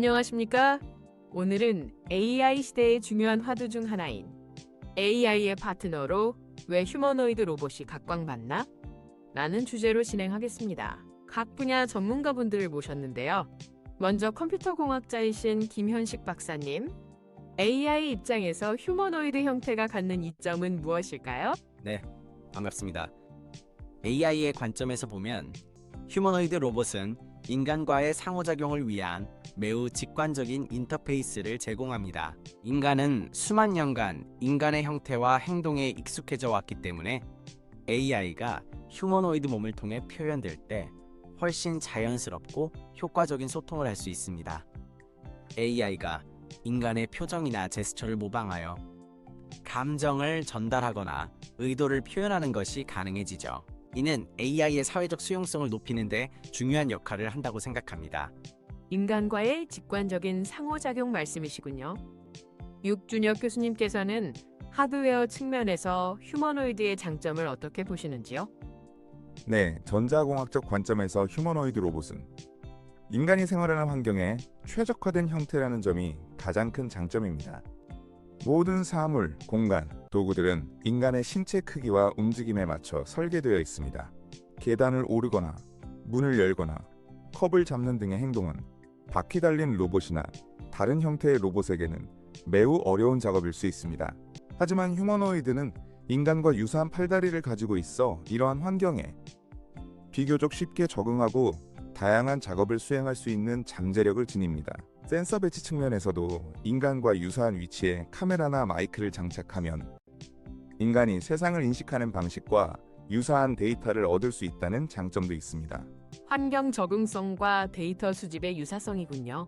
안녕하십니까? 오늘은 AI 시대의 중요한 화두 중 하나인 AI의 파트너로 왜 휴머노이드 로봇이 각광받나? 라는 주제로 진행하겠습니다. 각 분야 전문가분들을 모셨는데요. 먼저 컴퓨터 공학자이신 김현식 박사님, AI 입장에서 휴머노이드 형태가 갖는 이점은 무엇일까요? 네, 반갑습니다. AI의 관점에서 보면 휴머노이드 로봇은 인간과의 상호작용을 위한 매우 직관적인 인터페이스를 제공합니다. 인간은 수만 년간 인간의 형태와 행동에 익숙해져 왔기 때문에 AI가 휴머노이드 몸을 통해 표현될 때 훨씬 자연스럽고 효과적인 소통을 할 수 있습니다. AI가 인간의 표정이나 제스처를 모방하여 감정을 전달하거나 의도를 표현하는 것이 가능해지죠. 이는 AI의 사회적 수용성을 높이는 데 중요한 역할을 한다고 생각합니다. 인간과의 직관적인 상호작용 말씀이시군요. 육준혁 교수님께서는 하드웨어 측면에서 휴머노이드의 장점을 어떻게 보시는지요? 네, 전자공학적 관점에서 휴머노이드 로봇은 인간이 생활하는 환경에 최적화된 형태라는 점이 가장 큰 장점입니다. 모든 사물, 공간, 도구들은 인간의 신체 크기와 움직임에 맞춰 설계되어 있습니다. 계단을 오르거나 문을 열거나 컵을 잡는 등의 행동은 바퀴 달린 로봇이나 다른 형태의 로봇에게는 매우 어려운 작업일 수 있습니다. 하지만 휴머노이드는 인간과 유사한 팔다리를 가지고 있어 이러한 환경에 비교적 쉽게 적응하고 다양한 작업을 수행할 수 있는 잠재력을 지닙니다. 센서 배치 측면에서도 인간과 유사한 위치에 카메라나 마이크를 장착하면 인간이 세상을 인식하는 방식과 유사한 데이터를 얻을 수 있다는 장점도 있습니다. 환경 적응성과 데이터 수집의 유사성이군요.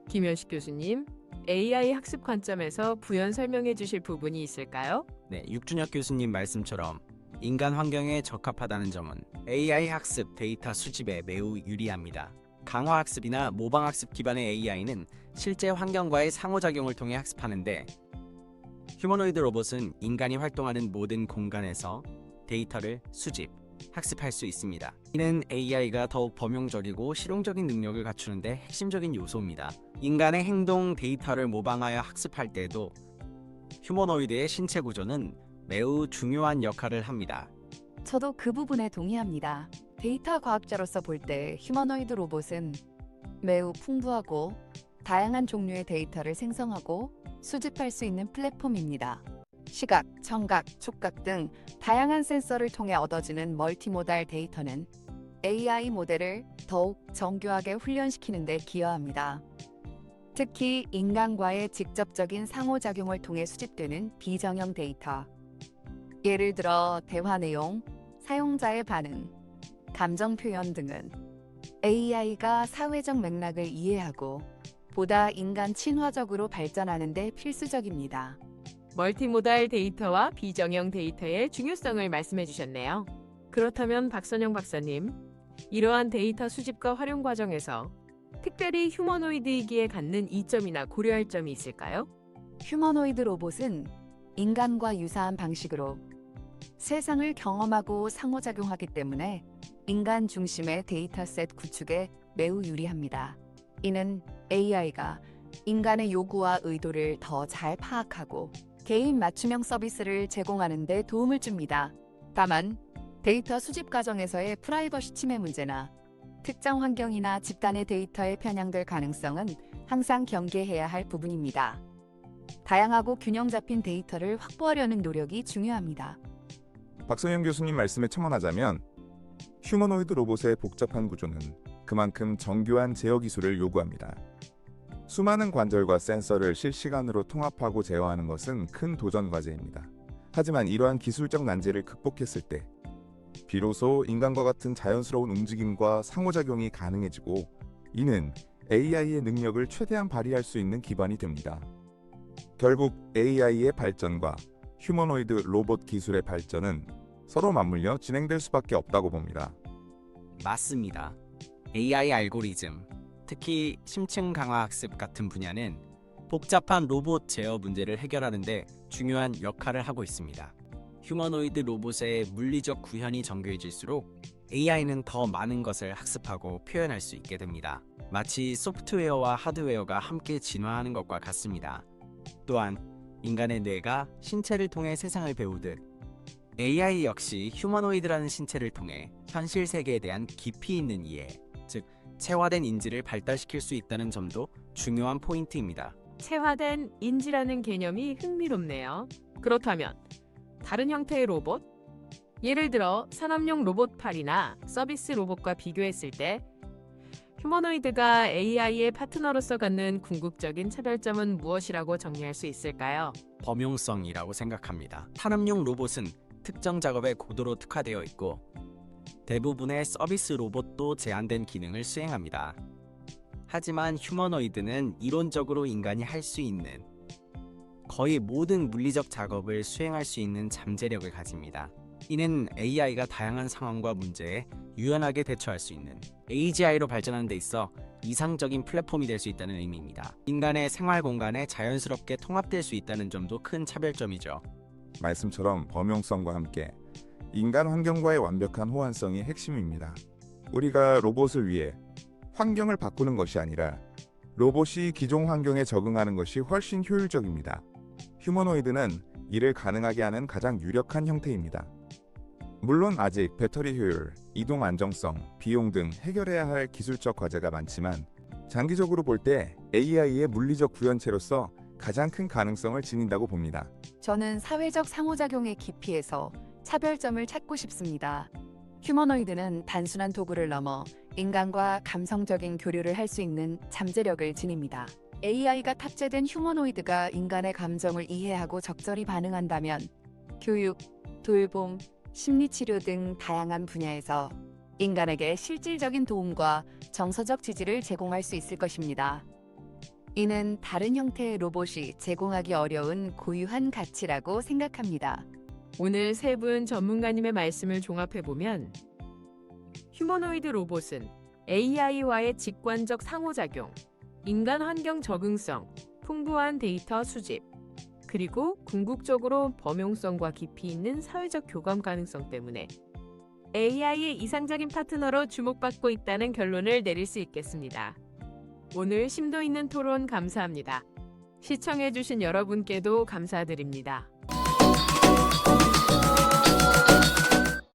김현식 교수님, AI 학습 관점에서 부연 설명해 주실 부분이 있을까요? 네, 육준혁 교수님 말씀처럼 인간 환경에 적합하다는 점은 AI 학습 데이터 수집에 매우 유리합니다. 강화학습이나 모방학습 기반의 AI는 실제 환경과의 상호작용을 통해 학습하는데 휴머노이드 로봇은 인간이 활동하는 모든 공간에서 데이터를 수집, 학습할 수 있습니다. 이는 AI가 더욱 범용적이고 실용적인 능력을 갖추는데 핵심적인 요소입니다. 인간의 행동 데이터를 모방하여 학습할 때도 휴머노이드의 신체 구조는 매우 중요한 역할을 합니다. 저도 그 부분에 동의합니다. 데이터 과학자로서 볼 때 휴머노이드 로봇은 매우 풍부하고 다양한 종류의 데이터를 생성하고 수집할 수 있는 플랫폼입니다. 시각, 청각, 촉각 등 다양한 센서를 통해 얻어지는 멀티모달 데이터는 AI 모델을 더욱 정교하게 훈련시키는 데 기여합니다. 특히 인간과의 직접적인 상호작용을 통해 수집되는 비정형 데이터, 예를 들어 대화 내용, 사용자의 반응, 감정 표현 등은 AI가 사회적 맥락을 이해하고 보다 인간 친화적으로 발전하는 데 필수적입니다. 멀티모달 데이터와 비정형 데이터의 중요성을 말씀해 주셨네요. 그렇다면 박선영 박사님, 이러한 데이터 수집과 활용 과정에서 특별히 휴머노이드이기에 갖는 이점이나 고려할 점이 있을까요? 휴머노이드 로봇은 인간과 유사한 방식으로 세상을 경험하고 상호작용하기 때문에 인간 중심의 데이터셋 구축에 매우 유리합니다. 이는 AI가 인간의 요구와 의도를 더 잘 파악하고 개인 맞춤형 서비스를 제공하는 데 도움을 줍니다. 다만 데이터 수집 과정에서의 프라이버시 침해 문제나 특정 환경이나 집단의 데이터에 편향될 가능성은 항상 경계해야 할 부분입니다. 다양하고 균형 잡힌 데이터를 확보하려는 노력이 중요합니다. 박선영 교수님 말씀에 첨언하자면 휴머노이드 로봇의 복잡한 구조는 그만큼 정교한 제어 기술을 요구합니다. 수많은 관절과 센서를 실시간으로 통합하고 제어하는 것은 큰 도전 과제입니다. 하지만 이러한 기술적 난제를 극복했을 때 비로소 인간과 같은 자연스러운 움직임과 상호작용이 가능해지고 이는 AI의 능력을 최대한 발휘할 수 있는 기반이 됩니다. 결국 AI의 발전과 휴머노이드 로봇 기술의 발전은 서로 맞물려 진행될 수밖에 없다고 봅니다. 맞습니다. AI 알고리즘, 특히 심층 강화 학습 같은 분야는 복잡한 로봇 제어 문제를 해결하는 데 중요한 역할을 하고 있습니다. 휴머노이드 로봇의 물리적 구현이 정교해질수록 AI는 더 많은 것을 학습하고 표현할 수 있게 됩니다. 마치 소프트웨어와 하드웨어가 함께 진화하는 것과 같습니다. 또한 인간의 뇌가 신체를 통해 세상을 배우듯 AI 역시 휴머노이드라는 신체를 통해 현실 세계에 대한 깊이 있는 이해, 즉 체화된 인지를 발달시킬 수 있다는 점도 중요한 포인트입니다. 체화된 인지라는 개념이 흥미롭네요. 그렇다면 다른 형태의 로봇? 예를 들어 산업용 로봇팔이나 서비스 로봇과 비교했을 때 휴머노이드가 AI의 파트너로서 갖는 궁극적인 차별점은 무엇이라고 정리할 수 있을까요? 범용성이라고 생각합니다. 산업용 로봇은 특정 작업에 고도로 특화되어 있고 대부분의 서비스 로봇도 제한된 기능을 수행합니다. 하지만 휴머노이드는 이론적으로 인간이 할 수 있는 거의 모든 물리적 작업을 수행할 수 있는 잠재력을 가집니다. 이는 AI가 다양한 상황과 문제에 유연하게 대처할 수 있는 AGI로 발전하는 데 있어 이상적인 플랫폼이 될 수 있다는 의미입니다. 인간의 생활 공간에 자연스럽게 통합될 수 있다는 점도 큰 차별점이죠. 말씀처럼 범용성과 함께 인간 환경과의 완벽한 호환성이 핵심입니다. 우리가 로봇을 위해 환경을 바꾸는 것이 아니라 로봇이 기존 환경에 적응하는 것이 훨씬 효율적입니다. 휴머노이드는 이를 가능하게 하는 가장 유력한 형태입니다. 물론 아직 배터리 효율, 이동 안정성, 비용 등 해결해야 할 기술적 과제가 많지만 장기적으로 볼 때 AI의 물리적 구현체로서 가장 큰 가능성을 지닌다고 봅니다. 저는 사회적 상호작용의 깊이에서 차별점을 찾고 싶습니다. 휴머노이드는 단순한 도구를 넘어 인간과 감성적인 교류를 할 수 있는 잠재력을 지닙니다. AI가 탑재된 휴머노이드가 인간의 감정을 이해하고 적절히 반응한다면 교육, 돌봄, 심리치료 등 다양한 분야에서 인간에게 실질적인 도움과 정서적 지지를 제공할 수 있을 것입니다. 이는 다른 형태의 로봇이 제공하기 어려운 고유한 가치라고 생각합니다. 오늘 세 분 전문가님의 말씀을 종합해보면 휴머노이드 로봇은 AI와의 직관적 상호작용, 인간 환경 적응성, 풍부한 데이터 수집, 그리고 궁극적으로 범용성과 깊이 있는 사회적 교감 가능성 때문에 AI의 이상적인 파트너로 주목받고 있다는 결론을 내릴 수 있겠습니다. 오늘 심도 있는 토론 감사합니다. 시청해주신 여러분께도 감사드립니다.